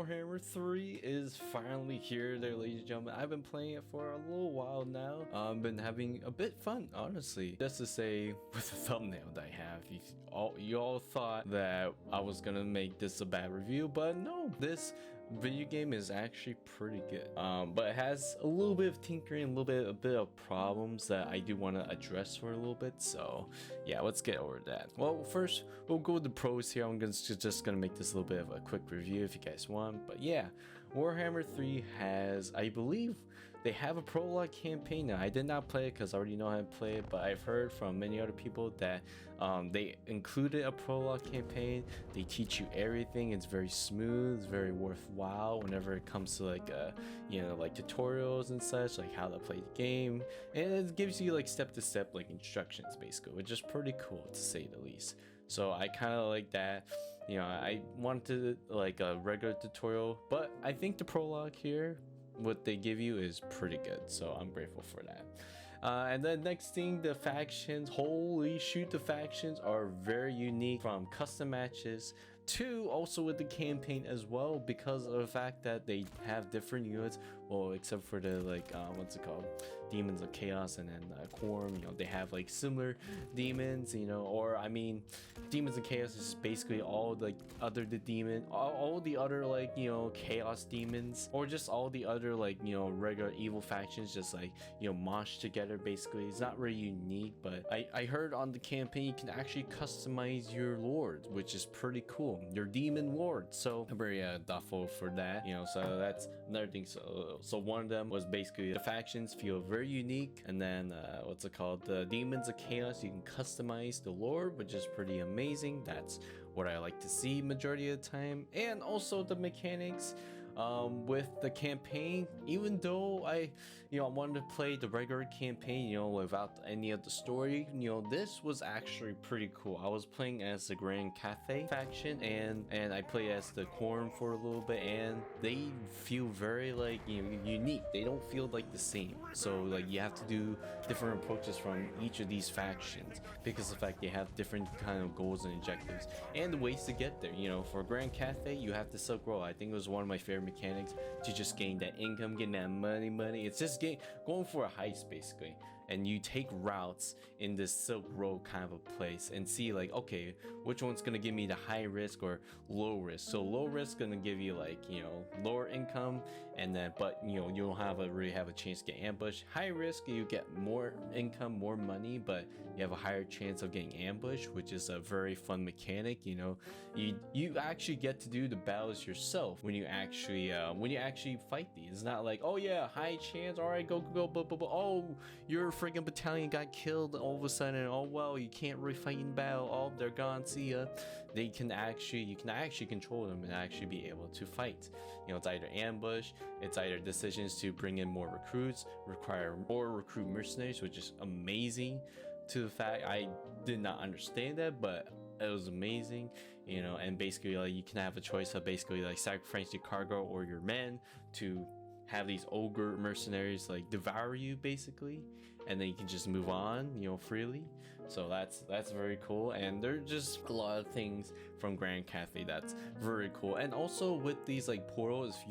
Warhammer 3 is finally here there, ladies and gentlemen. I've been playing it for a little while now. Been having a bit fun, honestly. Just to say, with the thumbnail that I have, you all thought that I was gonna make this a bad review, but no, this video game is actually pretty good. But it has a little bit of tinkering, a bit of problems that I do want to address for a little bit. So yeah, let's get over that. Well, first we'll go with the pros here. I'm just gonna make this a little bit of a quick review if you guys want. But yeah, Warhammer 3 has, I believe they have a prologue campaign now. I did not play it because I already know how to play it, but I've heard from many other people that they included a prologue campaign. They teach you everything. It's very smooth, it's very worthwhile whenever it comes to like like tutorials and such, like how to play the game, and it gives you like step-to-step like instructions basically, which is pretty cool to say the least. So I kind of like that. I wanted like a regular tutorial, but I think the prologue here, what they give you, is pretty good, so I'm grateful for that. And then next thing, the factions. Holy shoot, the factions are very unique, from custom matches to also with the campaign as well, because of the fact that they have different units. Well, except for the like what's it called, Demons of Chaos, and then Quorum, they have like similar demons, or I mean, Demons of Chaos is basically all like all the other like chaos demons, or just all the other like regular evil factions, just like mosh together basically. It's not really unique, but I heard on the campaign you can actually customize your lords, which is pretty cool, your demon lord. So I'm very thoughtful for that, so that's another thing. So one of them was basically the factions feel very unique, and then what's it called, the Demons of Chaos, you can customize the lord, which is pretty amazing. That's what I like to see majority of the time. And also the mechanics with the campaign, even though I wanted to play the regular campaign without any of the story, this was actually pretty cool. I was playing as the Grand Cathay faction, and I played as the Quorum for a little bit, and they feel very like unique. They don't feel like the same, so like you have to do different approaches from each of these factions, because of the fact they have different kind of goals and objectives and the ways to get there. For Grand Cathay, you have to Silk Road. I think it was one of my favorite mechanics, to just gain that income, getting that money. It's just going for a heist basically, and you take routes in this Silk Road kind of a place and see like, okay, which one's gonna give me the high risk or low risk. So low risk gonna give you like lower income, and then but you don't really have a chance to get ambushed. High risk, you get more income, more money, but you have a higher chance of getting ambushed, which is a very fun mechanic. You actually get to do the battles yourself when you actually fight these. It's not like, oh yeah, high chance, all right, go, oh, your freaking battalion got killed all of a sudden, oh well, you can't really fight in battle, oh, they're gone, see ya. You can actually control them and actually be able to fight. It's either ambush, it's either decisions to bring in more recruits, recruit mercenaries, which is amazing. To the fact, I did not understand that, but it was amazing, and basically like you can have a choice of basically like sacrifice your cargo or your men to have these ogre mercenaries like devour you basically, and then you can just move on freely. So that's very cool, and there's just a lot of things from Grand Cathay that's very cool. And also with these like portals, if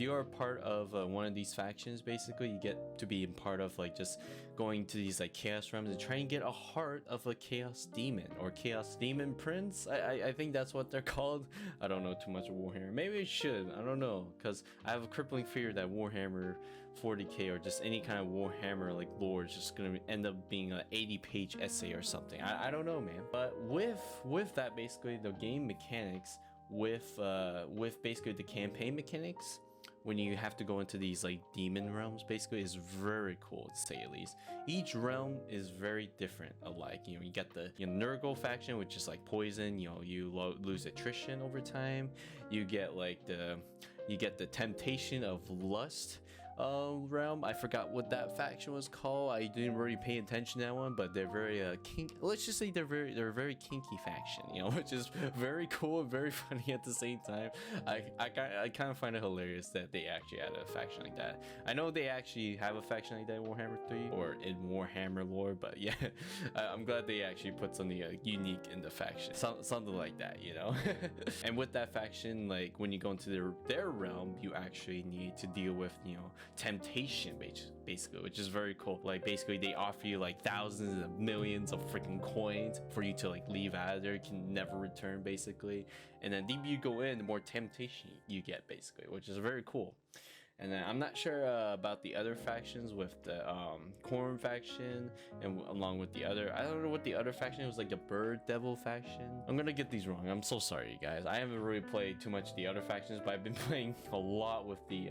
you are part of one of these factions, basically you get to be in part of like just going to these like chaos realms and try and get a heart of a chaos demon or chaos demon prince. I think that's what they're called. I don't know too much of Warhammer. Maybe I should, I don't know, because I have a crippling fear that Warhammer 40k or just any kind of Warhammer like lore is just gonna end up being an 80-page essay or something. I don't know, man. But with that, basically the game mechanics, with basically the campaign mechanics, when you have to go into these like demon realms, basically is very cool, to say at least. Each realm is very different alike. You get the Nurgle faction, which is like poison, you lose attrition over time. You get like the temptation of lust, realm. I forgot what that faction was called. I didn't really pay attention to that one, but they're very let's just say they're a very kinky faction, you know, which is very cool and very funny at the same time. I kind of find it hilarious that they actually had a faction like that. I know they actually have a faction like that in Warhammer 3 or in Warhammer lore, but yeah, I'm glad they actually put something unique in the faction, something like that, you know. And with that faction, like when you go into their realm, you actually need to deal with, you know, temptation basically, which is very cool. Like basically they offer you like thousands of millions of freaking coins for you to like leave out of there, you can never return basically, and then the deeper you go in, the more temptation you get basically, which is very cool. And then I'm not sure about the other factions with the Corn faction and along with the other, I don't know what the other faction was, like the Bird Devil faction. I'm gonna get these wrong, I'm so sorry you guys. I haven't really played too much the other factions, but I've been playing a lot with the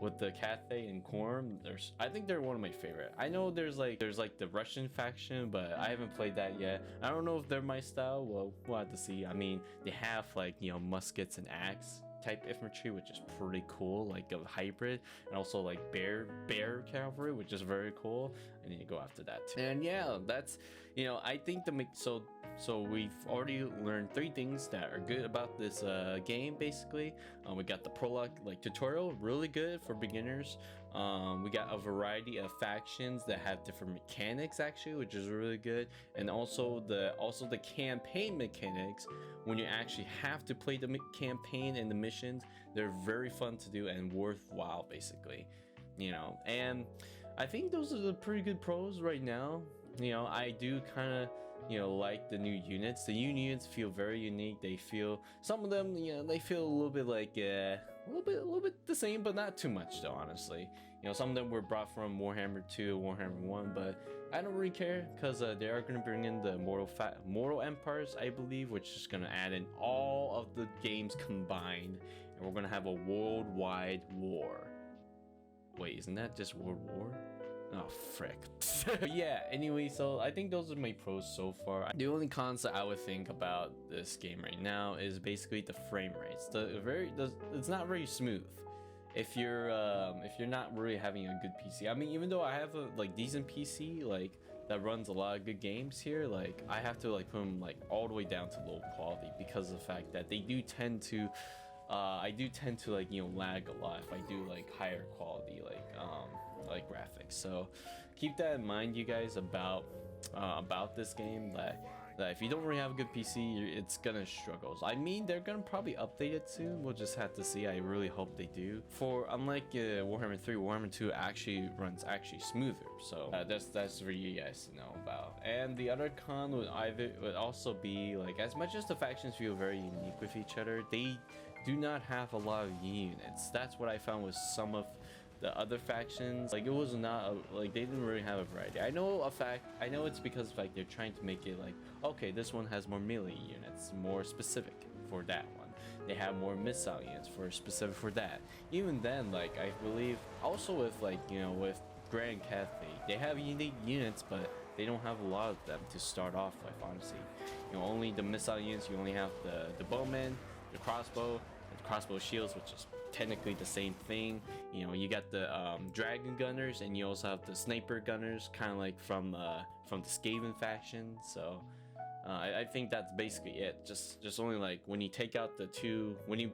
with the Cathay and Corn. I think they're one of my favorite. I know there's like the Russian faction, but I haven't played that yet. I don't know if they're my style. Well, we'll have to see. I mean, they have like, you know, muskets and axe type infantry, which is pretty cool, like a hybrid, and also like bear cavalry, which is very cool. I need to go after that too. And yeah, that's, you know, I think so we've already learned 3 things that are good about this game basically. We got the prologue like tutorial, really good for beginners. We got a variety of factions that have different mechanics actually, which is really good. And also the campaign mechanics, when you actually have to play the campaign and the missions, they're very fun to do and worthwhile basically, you know. And I think those are the pretty good pros right now. You know, I do kind of, you know, like the new units. The new units feel very unique. They feel, some of them, you know, they feel a little bit like a little bit the same, but not too much though, honestly. You know, some of them were brought from Warhammer 2, Warhammer 1, but I don't really care because they are going to bring in the Mortal Empires, I believe, which is going to add in all of the games combined, and we're going to have a worldwide war. Wait, isn't that just World War? Oh frick. But yeah, anyway, so I think those are my pros so far. The only cons that I would think about this game right now is basically the frame rates. It's not very smooth. If you're not really having a good PC. I mean, even though I have a like decent PC like that runs a lot of good games here, like I have to like put them like all the way down to low quality because of the fact that they do tend to I do tend to like, you know, lag a lot if I do like higher quality like graphics. So keep that in mind, you guys, about this game, that if you don't really have a good PC, it's gonna struggle. I mean, they're gonna probably update it soon. We'll just have to see. I really hope they do. For unlike Warhammer 3, Warhammer 2 actually runs smoother. So that's for you guys to know about. And the other con would also be like, as much as the factions feel very unique with each other, they do not have a lot of units. That's what I found with some of the other factions. Like, it was not like they didn't really have a variety. I know it's because like they're trying to make it like, okay, this one has more melee units, more specific for that one. They have more missile units for specific for that. Even then, like I believe also with like, you know, with Grand Cathay, they have unique units, but they don't have a lot of them to start off with, honestly. You know, only the missile units, you only have the bowman, the crossbow shields, which is technically the same thing. You know, you got the dragon gunners, and you also have the sniper gunners, kind of like from the Skaven faction. So I think that's basically it. Just only like when you take out the two, when you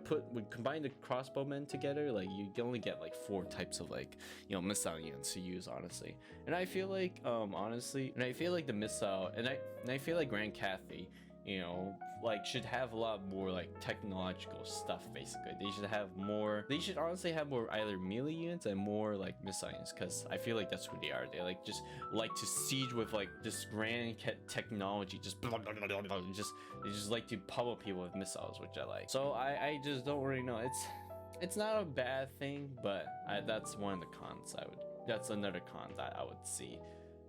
combine the crossbowmen together, like you can only get like 4 types of like, you know, missile units to use, honestly. And I feel like the missile, and I feel like Grand Cathay, you know, like should have a lot more like technological stuff. Basically, they should honestly have more either melee units and more like missile units, because I feel like that's who they are. They like just like to siege with like this grand technology, just they just like to pummel people with missiles, which I like. So I just don't really know. It's not a bad thing, but that's one of the cons. That's another con that I would see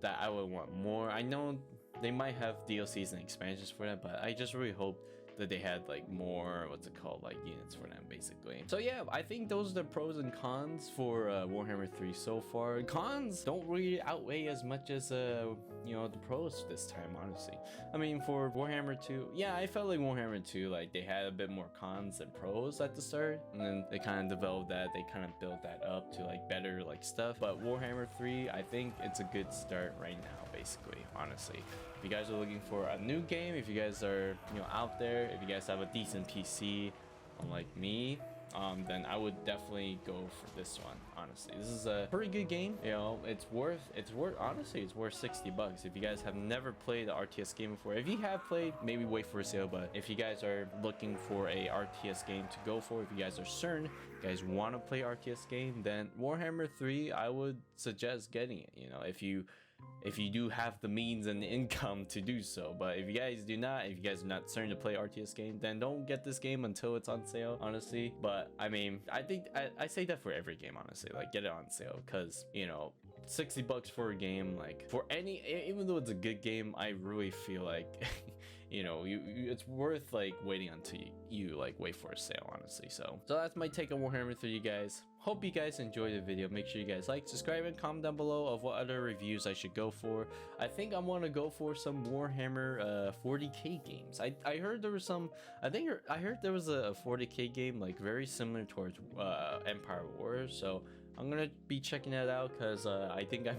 that I would want more. I know they might have DLCs and expansions for that, but I just really hope that they had like more, what's it called, like units for them basically. So yeah, I think those are the pros and cons for Warhammer 3 so far. Cons don't really outweigh as much as you know, the pros this time, honestly. I mean, for Warhammer 2, yeah, I felt like Warhammer 2, like they had a bit more cons than pros at the start, and then they kind of developed that, they kind of built that up to like better like stuff. But Warhammer 3, I think it's a good start right now, basically, honestly. If you guys are looking for a new game, if you guys are, you know, out there, if you guys have a decent PC, unlike me, then I would definitely go for this one. Honestly, this is a pretty good game. You know, it's worth honestly, it's worth 60 bucks. If you guys have never played the RTS game before, if you have played, maybe wait for a sale. But if you guys are looking for a RTS game to go for, if you guys are certain you guys want to play RTS game, then Warhammer 3, I would suggest getting it. You know, if you do have the means and the income to do so. But if you guys do not, if you guys are not certain to play RTS game, then don't get this game until it's on sale, honestly. But I mean, I think I say that for every game, honestly. Like, get it on sale, because, you know, 60 bucks for a game, like, for any, even though it's a good game, I really feel like you know, it's worth like waiting until you like wait for a sale, honestly. So that's my take on Warhammer 3, you guys. Hope you guys enjoyed the video. Make sure you guys like, subscribe, and comment down below of what other reviews I should go for. I think I want to go for some Warhammer 40k games. I heard there was some, I heard there was a 40k game like very similar towards Empire Wars, so I'm gonna be checking that out, because I think I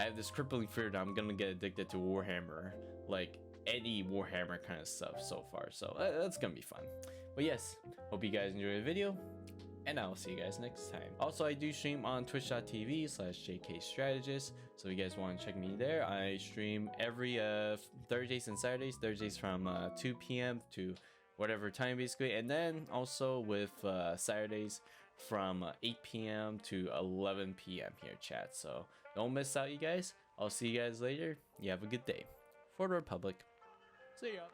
have this crippling fear that I'm gonna get addicted to Warhammer, like any Warhammer kind of stuff so far. So that's gonna be fun. But yes, hope you guys enjoyed the video, and I'll see you guys next time. Also, I do stream on twitch.tv/jkstrategist, so if you guys want to check me there. I stream every Thursdays and Saturdays. Thursdays from 2 p.m. to whatever time, basically, and then also with Saturdays from 8 p.m. to 11 p.m. here, chat. So don't miss out, you guys. I'll see you guys later. You have a good day. For the Republic. See ya.